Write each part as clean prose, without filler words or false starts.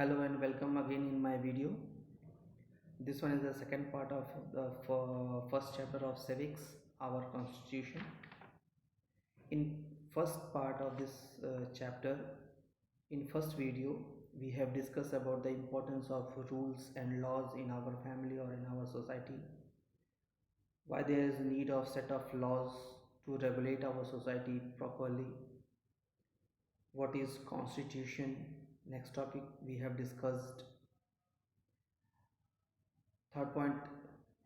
Hello and welcome again in my video. This one is the second part of the first chapter of civics, our constitution. In first part of this chapter, in first video, we have discussed about the importance of rules and laws in our family or in our society. Why there is need of set of laws to regulate our society properly. What is constitution? Next topic we have discussed. Third point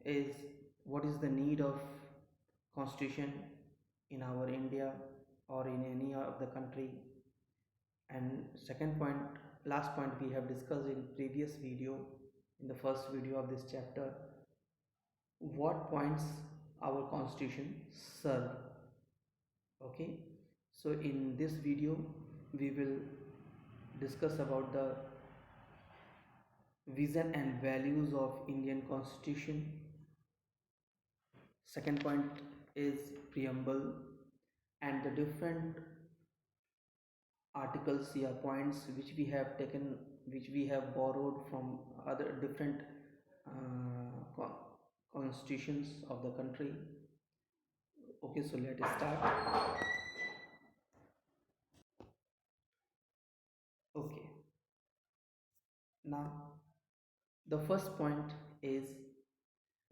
is what is the need of constitution in our India or in any of the country. And second point, last point we have discussed in previous video, in the first video of this chapter, what points our constitution serve. Okay, so in this video we will discuss about the vision and values of Indian constitution. Second point is preamble and the different articles here, points which we have taken, which we have borrowed from other different constitutions of the country. Okay, so let us start. Okay, now the first point is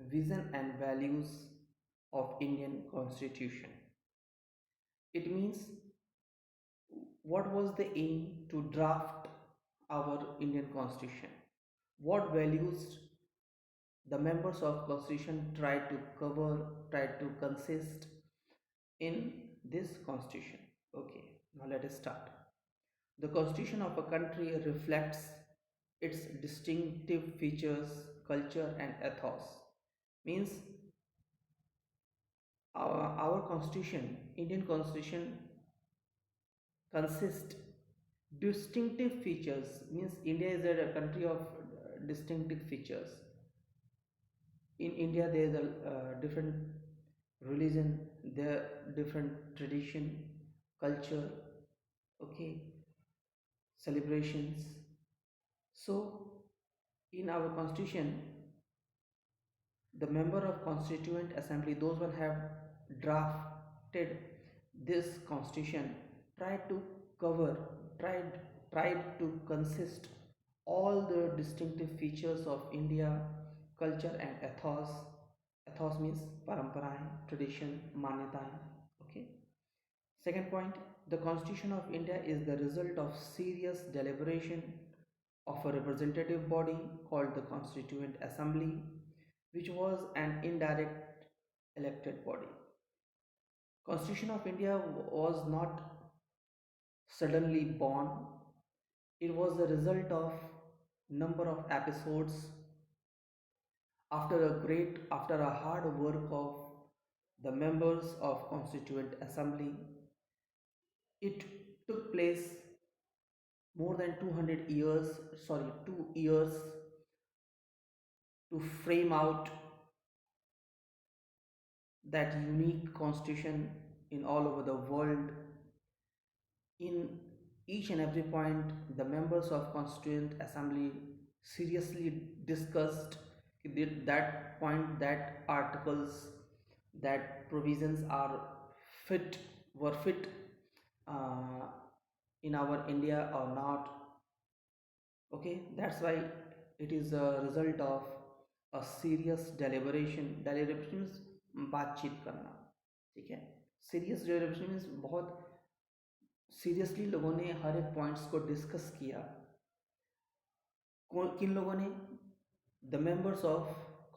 vision and values of Indian constitution. It means what was the aim to draft our Indian constitution, what values the members of constitution try to cover, try to consist in this constitution. Okay, now let us start. The constitution of a country reflects its distinctive features, culture and ethos. Means our constitution, Indian constitution, consists distinctive features. Means India is a country of distinctive features. In India there is a different religion, there different tradition, culture, okay, celebrations. So in our constitution, the member of constituent assembly, those one have drafted this constitution, tried to cover, tried to consist all the distinctive features of India, culture and ethos. Ethos means paramparaएं, tradition, मान्यताएं. Okay, second point, the constitution of India is the result of serious deliberation of a representative body called the Constituent Assembly, which was an indirect elected body. Constitution of India was not suddenly born. It was the result of number of episodes after a hard work of the members of Constituent Assembly. It took place more than 2 years to frame out that unique constitution in all over the world. In each and every point, the members of Constituent Assembly seriously discussed that point, that articles, that provisions were fit uh, in our India or not. Okay, that's why it is a result of a serious deliberation. Deliberation means बातचीत करना, ठीक है. Serious deliberation means बहुत seriously लोगों ने हर एक points को discuss किया. किन लोगों ने? The members of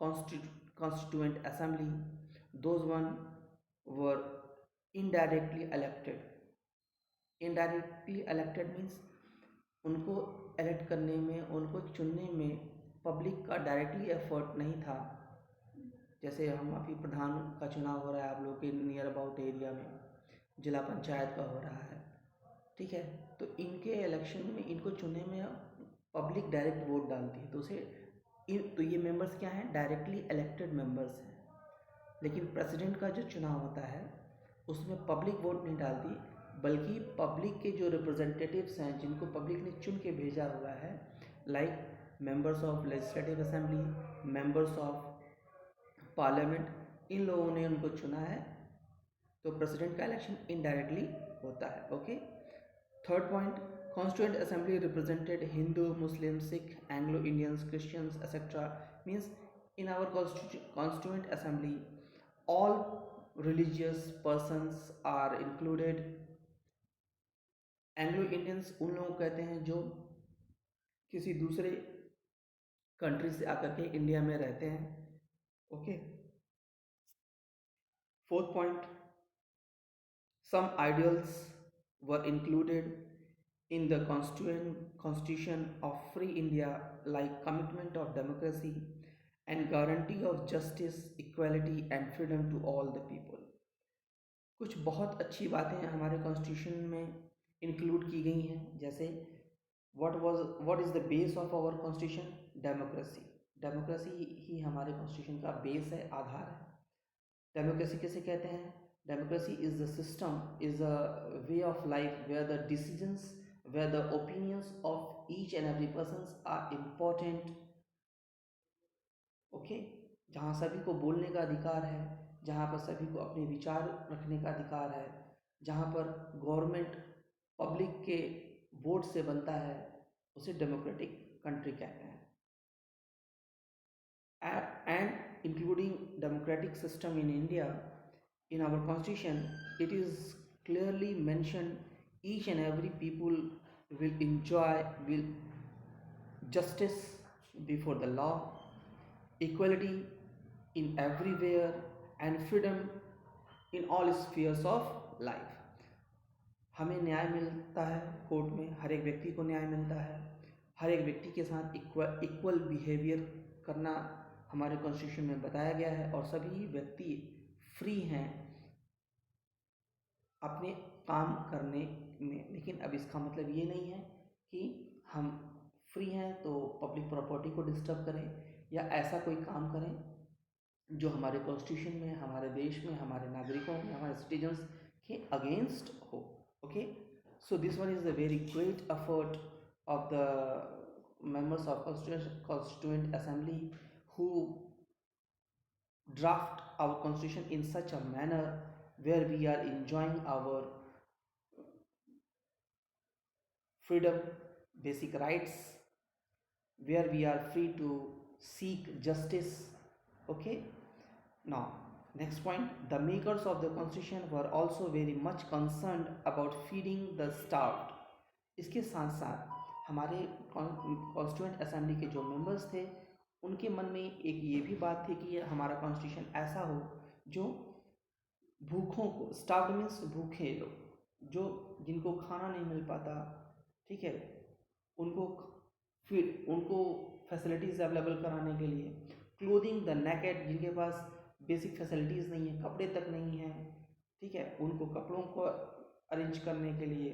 constituent assembly, those one were indirectly elected. Indirectly elected means उनको इलेक्ट करने में, उनको चुनने में पब्लिक का डायरेक्टली एफर्ट नहीं था. जैसे हम अभी प्रधान का चुनाव हो रहा है आप लोग के नियर अबाउट एरिया में, जिला पंचायत का हो रहा है, ठीक है. तो इनके इलेक्शन में, इनको चुनने में पब्लिक डायरेक्ट वोट डालती है. तो ये मेंबर्स क्या हैं? डायरेक्टली इलेक्टेड मेंबर्स हैं. लेकिन प्रेसिडेंट का जो चुनाव होता है उसमें पब्लिक वोट नहीं डालती, बल्कि पब्लिक के जो रिप्रेजेंटेटिव्स हैं, जिनको पब्लिक ने चुन के भेजा हुआ है, like members of legislative assembly, members of parliament, इन लोगों ने उनको चुना है, तो प्रेसिडेंट का इलेक्शन इनडायरेक्टली होता है। Okay. Third point, constituent assembly represented Hindu, Muslim, Sikh, Anglo Indians, Christians etcetera. Means in our constituent assembly all religious persons are included। Anglo Indians उन लोगों को कहते हैं जो किसी दूसरे कंट्री से आकर के इंडिया में रहते हैं। Okay. Fourth point, some ideals were included in the constitution of free India, like commitment of democracy and guarantee of justice, equality and freedom to all the people। कुछ बहुत अच्छी बातें हमारे कॉन्स्टिट्यूशन में इंक्लूड की गई हैं, जैसे what is the base of our constitution? Democracy. Democracy ही हमारे कॉन्स्टिट्यूशन का बेस है, आधार है। डेमोक्रेसी किसे कहते हैं? Democracy is the system, is a way of life where the decisions, where the opinions of each and every person are important. Okay. जहाँ सभी को बोलने का अधिकार है, जहाँ पर सभी को अपने विचार रखने का अधिकार है, जहाँ पर गवर्नमेंट पब्लिक के वोट से बनता है, उसे डेमोक्रेटिक कंट्री कहते हैं। And including democratic system in India, in our constitution it is clearly mentioned each and every people will enjoy will justice before the law, equality in everywhere and freedom in all spheres of life। हमें न्याय मिलता है court में, हर एक व्यक्ति को न्याय मिलता है, हर एक व्यक्ति के साथ इक्वल बिहेवियर करना हमारे कॉन्स्टिट्यूशन में बताया गया है, और सभी व्यक्ति फ्री हैं अपने काम करने में। लेकिन अब इसका मतलब ये नहीं है कि हम फ्री हैं तो पब्लिक प्रॉपर्टी को डिस्टर्ब करें या ऐसा कोई काम करें जो हमारे कॉन्स्टिट्यूशन में, हमारे देश में, हमारे नागरिकों में, हमारे सिटीजन्स के अगेंस्ट हो। Okay. So this one is the very great effort of the members of constituent assembly who draft our constitution in such a manner where we are enjoying our freedom, basic rights, where we are free to seek justice। Okay। Now next point, the makers of the constitution were also very much concerned about feeding the starved। इसके साथ साथ हमारे constituent assembly के जो members थे उनके मन में एक ये भी बात थी कि हमारा कॉन्स्टिट्यूशन ऐसा हो जो भूखों को, स्टार्व्ड मीन्स भूखे लोग, जो जिनको खाना नहीं मिल पाता, ठीक है, उनको फिर उनको फैसिलिटीज़ अवेलेबल कराने के लिए, क्लोथिंग द नेकेड, जिनके पास बेसिक फैसिलिटीज़ नहीं है, कपड़े तक नहीं हैं, ठीक है, उनको कपड़ों को अरेंज करने के लिए,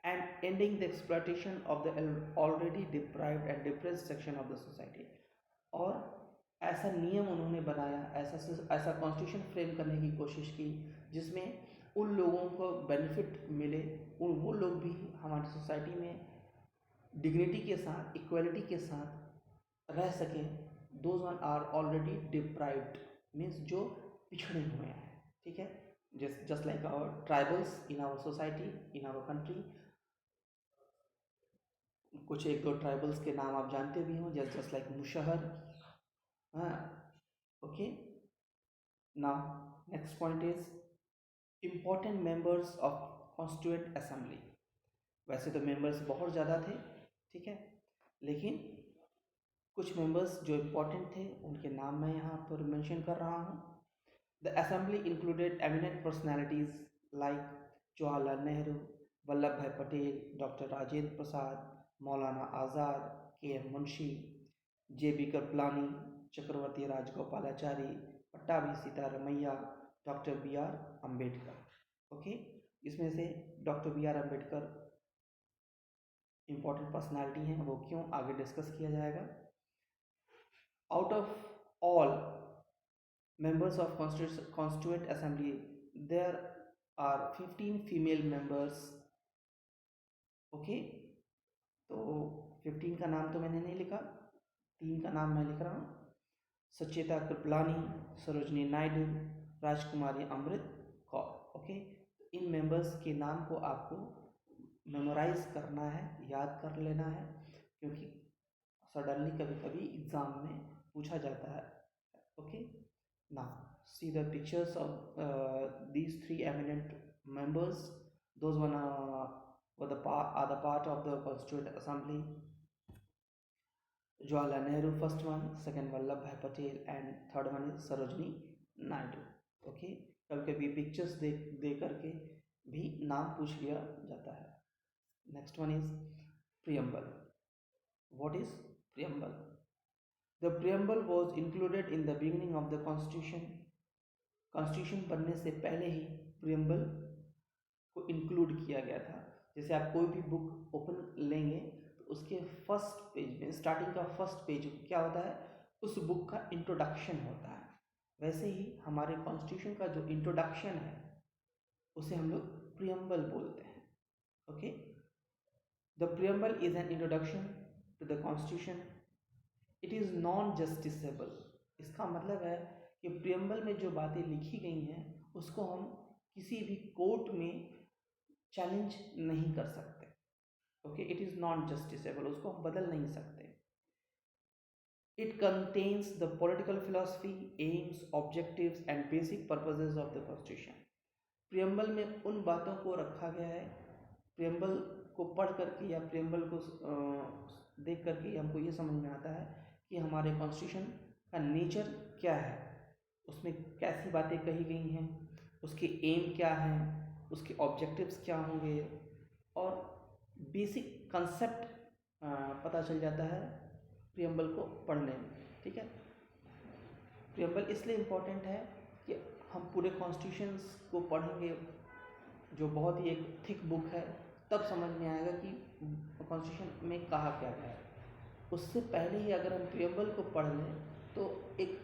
and ending the exploitation of the already deprived and depressed section of the society. और ऐसा नियम उन्होंने बनाया, ऐसा कॉन्स्टिट्यूशन फ्रेम करने की कोशिश की जिसमें उन लोगों को बेनिफिट मिले, वो लोग भी हमारी सोसाइटी में डिग्निटी के साथ, इक्वलिटी के साथ रह सकें। Those one are already deprived means जो पिछड़े हुए हैं, ठीक है, just like our tribals in our society, in our country. कुछ एक दो ट्राइबल्स के नाम आप जानते भी हों, जस्ट लाइक मुशहर। हाँ। Okay. Now next point is important members of constituent assembly. वैसे तो मेंबर्स बहुत ज़्यादा थे, ठीक है, लेकिन कुछ मेंबर्स जो इम्पोर्टेंट थे उनके नाम मैं यहाँ पर मेंशन कर रहा हूँ। The assembly included eminent personalities like Jawaharlal Nehru, Vallabh Bhai Patel, doctor Rajendra Prasad, Maulana Azad, K M. Munshi, J B. Kripalani, Chakravarti Rajagopalachari, Pattabhi Sitaramayya, doctor B R. Ambedkar. Okay. इसमें से doctor B R. Ambedkar important personality हैं, वो क्यों आगे डिस्कस किया जाएगा। Out of all members of constituent assembly there are 15 female members। Okay. तो 15 का नाम तो मैंने नहीं लिखा, 3 का नाम मैं लिख रहा हूँ। सचेता कृपलानी, सरोजनी नायडू, राजकुमारी अमृत कौर। ओके, इन मेंबर्स के नाम को आपको मेमोराइज करना है, याद कर लेना है, क्योंकि सडनली कभी कभी एग्जाम में पूछा जाता है। Okay, now see the pictures of these 3 eminent members. Those one are the part of the Constituent Assembly. Jawaharlal Nehru, first one, second Vallabhbhai Patel, and third one is Sarojini Naidu. Okay, कभी कभी pictures दे करके भी नाम पूछ लिया जाता है। Next one is preamble. What is preamble? The preamble was included in the beginning of the constitution. Constitution बनने से पहले ही प्रियम्बल को इंक्लूड किया गया था। जैसे आप कोई भी बुक ओपन लेंगे तो उसके फर्स्ट पेज में, स्टार्टिंग का फर्स्ट पेज क्या होता है? उस बुक का इंट्रोडक्शन होता है। वैसे ही हमारे कॉन्स्टिट्यूशन का जो इंट्रोडक्शन है उसे हम लोग प्रियम्बल बोलते हैं। Okay, the preamble is an introduction to the constitution. It is non justiciable. इसका मतलब है कि प्रियम्बल में जो बातें लिखी गई हैं उसको हम किसी भी कोर्ट में चैलेंज नहीं कर सकते। Okay, it is non justiciable, उसको हम बदल नहीं सकते। It contains the political philosophy, AIIMS, objectives and basic purposes of the constitution. Preamble में उन बातों को रखा गया है, प्रियम्बल को पढ़ करके या प्रियम्बल को देख करके हमको ये समझ में आता है कि हमारे कॉन्स्टिट्यूशन का नेचर क्या है, उसमें कैसी बातें कही गई हैं, उसके एम क्या हैं, उसके ऑब्जेक्टिव्स क्या होंगे, और बेसिक कंसेप्ट पता चल जाता है प्रियम्बल को पढ़ने में। ठीक है, प्रियम्बल इसलिए इम्पोर्टेंट है कि हम पूरे कॉन्स्टिट्यूशंस को पढ़ेंगे, जो बहुत ही एक थिक बुक है, तब समझ में आएगा कि कॉन्स्टिट्यूशन में कहा क्या गया है। उससे पहले ही अगर हम प्रियम्बल को पढ़ लें तो एक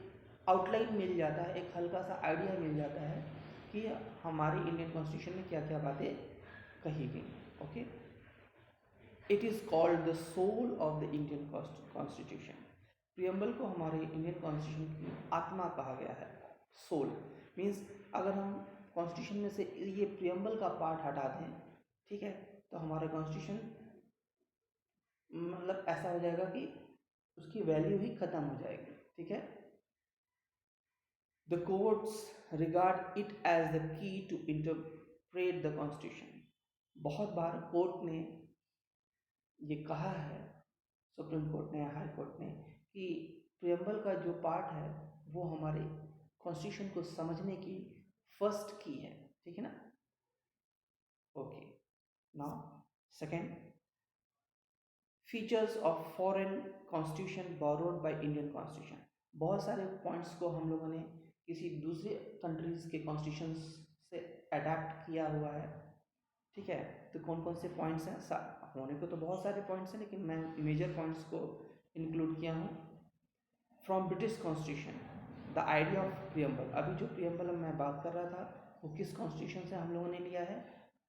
आउटलाइन मिल जाता है, एक हल्का सा आइडिया मिल जाता है कि हमारे इंडियन कॉन्स्टिट्यूशन में क्या क्या बातें कही गई। Okay, it is called the soul of the Indian constitution. Preamble को हमारे इंडियन कॉन्स्टिट्यूशन की आत्मा कहा गया है। सोल मीन्स अगर हम कॉन्स्टिट्यूशन में से ये प्रियम्बल का पार्ट हटा दें, ठीक है, तो हमारा कॉन्स्टिट्यूशन मतलब ऐसा हो जाएगा कि उसकी वैल्यू ही खत्म हो जाएगी। ठीक है, the courts regard it as the key to interpret the constitution. बहुत बार कोर्ट ने ये कहा है, सुप्रीम कोर्ट ने, हाई कोर्ट ने, कि प्रियम्बल का जो पार्ट है वो हमारे कॉन्स्टिट्यूशन को समझने की फर्स्ट की है। ठीक है ना? Okay, now second, features of foreign constitution borrowed by Indian constitution. बहुत सारे पॉइंट्स को हम लोगों ने किसी दूसरे कंट्रीज के कॉन्स्टिट्यूशन से अडेप्ट किया हुआ है। ठीक है, तो कौन कौन से पॉइंट्स हैं? होने को तो बहुत सारे पॉइंट्स हैं, लेकिन मैं मेजर पॉइंट्स को इंक्लूड किया हूँ। From British constitution the idea of preamble. अभी जो प्रियम्बल मैं बात कर रहा था वो किस कॉन्स्टिट्यूशन से हम लोगों ने लिया है?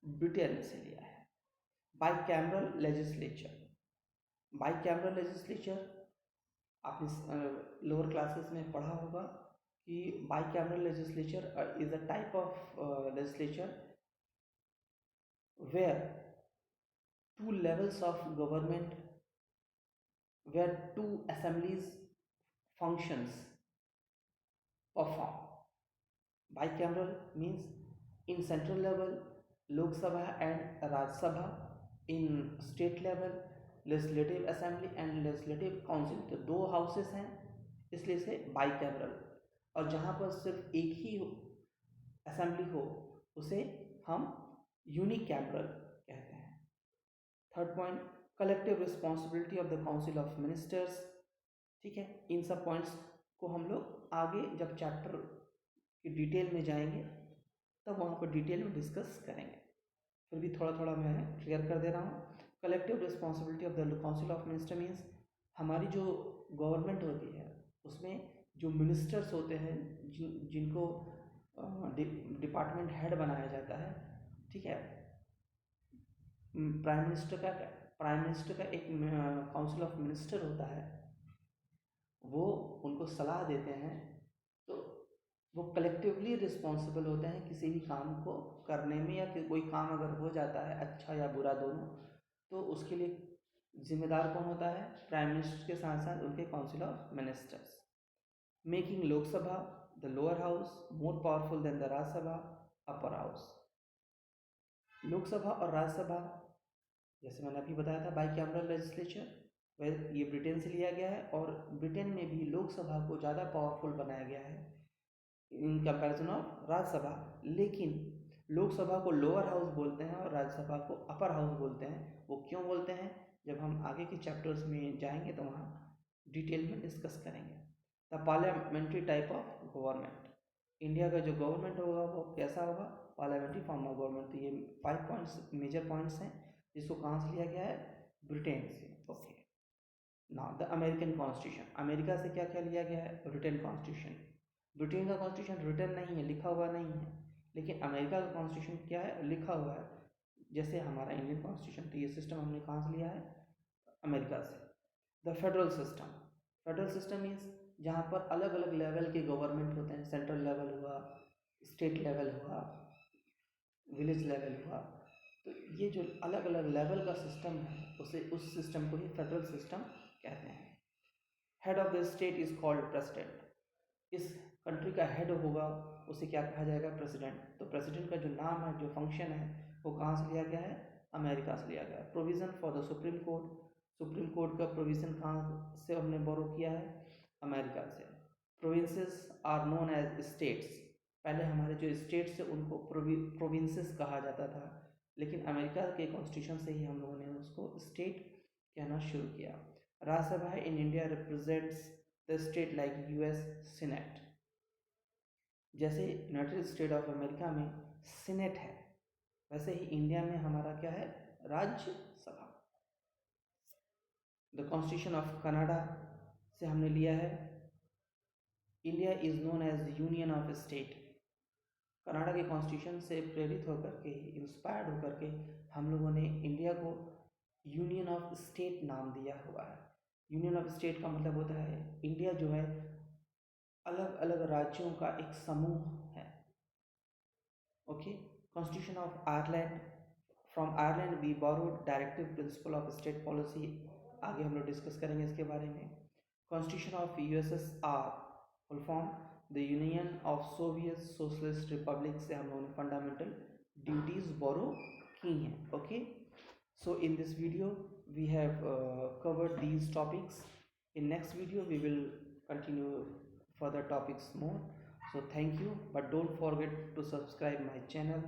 ब्रिटेन से लिया है। Bicameral legislature. बाइकैमरल लेजिस्लेचर आपने लोअर क्लासेस में पढ़ा होगा कि bicameral legislature is a type of legislature where two levels of government, where two assemblies functions perform. Bicameral means in central level Lok Sabha and Raj Sabha, in state level legislative assembly and legislative council। तो दो houses हैं, इसलिए इसे bicameral. और जहाँ पर सिर्फ एक ही असेंबली हो उसे हम यूनिकैमरल कहते हैं। Third point, collective responsibility of the council of ministers. ठीक है, इन सब पॉइंट्स को हम लोग आगे जब चैप्टर की डिटेल में जाएंगे तब वहाँ पर डिटेल में डिस्कस करेंगे। फिर भी थोड़ा थोड़ा मैं क्लियर कर दे रहा हूँ। Collective responsibility of the council of minister means हमारी जो गवर्नमेंट होती है उसमें जो मिनिस्टर्स होते हैं, जिनको डिपार्टमेंट हेड बनाया जाता है। ठीक है, प्राइम मिनिस्टर का प्राइम मिनिस्टर का एक काउंसिल ऑफ मिनिस्टर होता है, वो उनको सलाह देते हैं। तो वो कलेक्टिवली रिस्पॉन्सिबल होते हैं किसी भी काम को करने में, या कि कोई काम अगर हो जाता है अच्छा या बुरा दोनों, तो उसके लिए जिम्मेदार कौन होता है? प्राइम मिनिस्टर के साथ साथ उनके council of ministers, making Lok Sabha the lower house more powerful than the Rajya Sabha upper house. Lok Sabha और राज्यसभा, जैसे मैंने अभी बताया था, बाईकैमरल लेजिस्लेचर, वह ये ब्रिटेन से लिया गया है, और ब्रिटेन में भी लोकसभा को ज़्यादा पावरफुल बनाया गया है इन कंपैरिजन ऑफ राज्यसभा। लेकिन लोकसभा को लोअर हाउस बोलते हैं और राज्यसभा को अपर हाउस बोलते हैं। वो क्यों बोलते हैं, जब हम आगे के चैप्टर्स में जाएंगे तो वहाँ डिटेल में डिस्कस करेंगे। The parliamentary type of government, India का जो गवर्नमेंट होगा वो कैसा होगा? Parliamentary form of government. तो ये 5 पॉइंट्स, मेजर पॉइंट्स हैं, जिसको कहाँ से लिया गया है? ब्रिटेन से। Okay, now the American constitution, America से क्या क्या लिया गया है? Written constitution. ब्रिटेन का कॉन्स्टिट्यूशन रिटन नहीं है, लिखा हुआ नहीं है, लेकिन अमेरिका का कॉन्स्टिट्यूशन क्या है? लिखा हुआ है। जैसे हमारा इंडियन कॉन्स्टिट्यूशन, तो ये सिस्टम हमने कहाँ से लिया है? अमेरिका से। The federal system, federal system means जहाँ पर अलग अलग लेवल के गवर्नमेंट होते हैं, सेंट्रल लेवल हुआ, स्टेट लेवल हुआ, विलेज लेवल हुआ। तो ये जो अलग अलग लेवल का सिस्टम है, उस सिस्टम को ही फेडरल सिस्टम कहते हैं। Head of the state is called president. इस कंट्री का हेड होगा, उसे क्या कहा जाएगा? प्रेसिडेंट। तो प्रेसिडेंट का जो नाम है, जो फंक्शन है, वो कहाँ से लिया गया है? अमेरिका से लिया गया है। Provision for the supreme court, supreme court का प्रोविज़न कहाँ से हमने बोरो किया है? अमेरिका से। Provinces are known as states, पहले हमारे जो स्टेट्स थे उनको प्रोविंसेस कहा जाता था, लेकिन अमेरिका के कॉन्स्टिट्यूशन से ही हम लोगों ने उसको स्टेट कहना शुरू किया। Rajya Sabha in India represents the state like US senate. जैसे यूनाइटेड स्टेट ऑफ अमेरिका में सीनेट है, वैसे ही इंडिया में हमारा क्या है? Rajya Sabha. The constitution of Canada से हमने लिया है, India is known as union of state. Canada के कॉन्स्टिट्यूशन से प्रेरित होकर के, इंस्पायर्ड होकर के, हम लोगों ने इंडिया को यूनियन ऑफ स्टेट नाम दिया हुआ है। यूनियन ऑफ स्टेट का मतलब होता है इंडिया जो है अलग अलग राज्यों का एक समूह है। Okay, constitution of Ireland, from Ireland we borrowed directive principle of state policy, आगे हम लोग डिस्कस करेंगे इसके बारे में। Constitution of USSR, full form the union of soviet socialist republic, से हम लोगों ने फंडामेंटल ड्यूटीज बोरो की हैं। Okay, so in this video we have covered these topics. In next video we will continue further topics more. So thank you, but don't forget to subscribe my channel.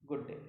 Good day.